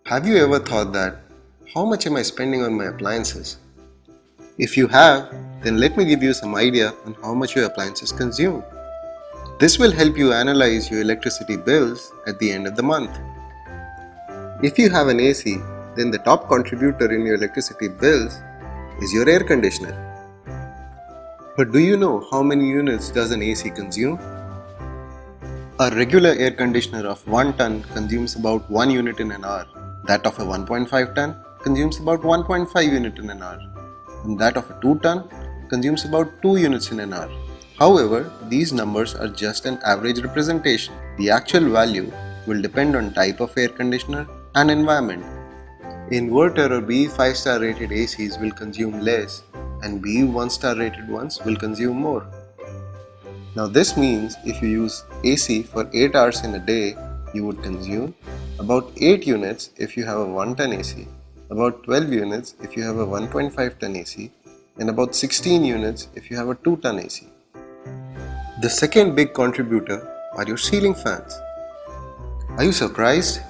Have you ever thought that, how much am I spending on my appliances? If you have, then let me give you some idea on how much your appliances consume. This will help you analyze your electricity bills at the end of the month. If you have an AC, then the top contributor in your electricity bills is your air conditioner. But do you know how many units does an AC consume? A regular air conditioner of 1 ton consumes about 1 unit in an hour. That of a 1.5 ton consumes about 1.5 unit in an hour. And that of a 2 ton consumes about 2 units in an hour. However, these numbers are just an average representation. The actual value will depend on type of air conditioner and environment. Inverter or BE 5-star rated ACs will consume less and BE 1-star rated ones will consume more. Now this means if you use AC for 8 hours in a day, you would consume about 8 units if you have a 1 ton AC, about 12 units if you have a 1.5 ton AC, and about 16 units if you have a 2 ton AC. The second big contributor are your ceiling fans. Are you surprised?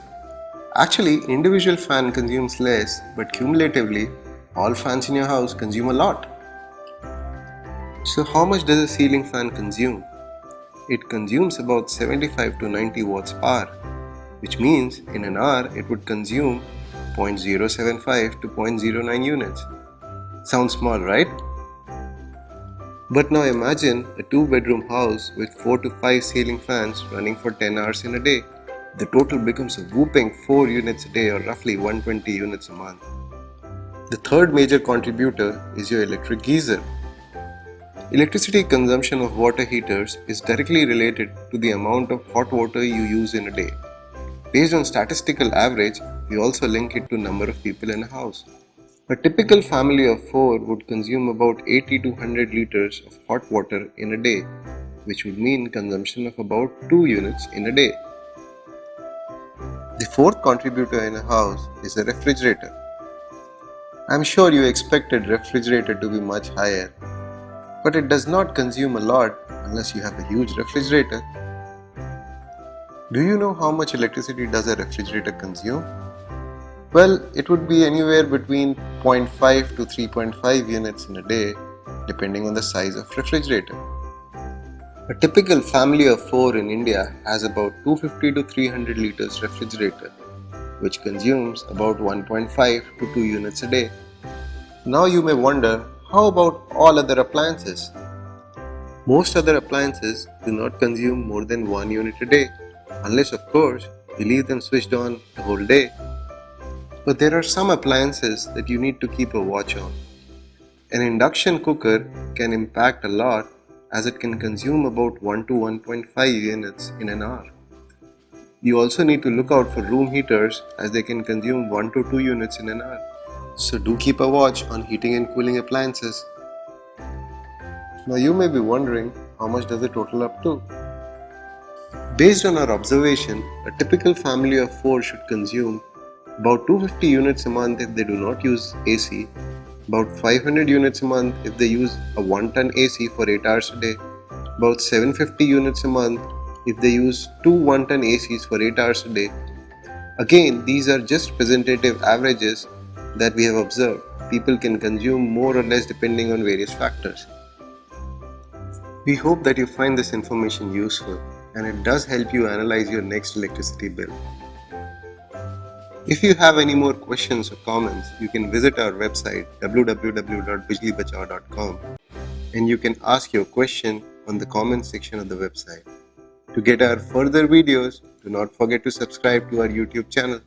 Actually, individual fan consumes less, but cumulatively, all fans in your house consume a lot. So how much does a ceiling fan consume? It consumes about 75 to 90 watts power, which means in an hour it would consume 0.075 to 0.09 units. Sounds small, right? But now imagine a 2-bedroom house with 4 to 5 ceiling fans running for 10 hours in a day. The total becomes a whopping 4 units a day or roughly 120 units a month. The third major contributor is your electric geyser. Electricity consumption of water heaters is directly related to the amount of hot water you use in a day. Based on statistical average, we also link it to number of people in a house. A typical family of 4 would consume about 80 to 100 liters of hot water in a day, which would mean consumption of about 2 units in a day. The fourth contributor in a house is a refrigerator. I'm sure you expected refrigerator to be much higher, but it does not consume a lot unless you have a huge refrigerator. Do you know how much electricity does a refrigerator consume? Well, it would be anywhere between 0.5 to 3.5 units in a day, depending on the size of refrigerator. A typical family of 4 in India has about 250 to 300 liters refrigerator, which consumes about 1.5 to 2 units a day. Now you may wonder, how about all other appliances? Most other appliances do not consume more than 1 unit a day, unless of course you leave them switched on the whole day. But there are some appliances that you need to keep a watch on. An induction cooker can impact a lot as it can consume about 1 to 1.5 units in an hour. You also need to look out for room heaters as they can consume 1 to 2 units in an hour. So do keep a watch on heating and cooling appliances. Now you may be wondering, how much does it total up to? Based on our observation, a typical family of 4 should consume about 250 units a month if they do not use AC, about 500 units a month if they use a 1 ton AC for 8 hours a day, about 750 units a month if they use 2 1 ton ACs for 8 hours a day. Again, these are just representative averages that we have observed. People can consume more or less depending on various factors. We hope that you find this information useful and it does help you analyze your next electricity bill. If you have any more questions or comments, you can visit our website www.bijlibachao.com and you can ask your question on the comments section of the website. To get our further videos, do not forget to subscribe to our YouTube channel.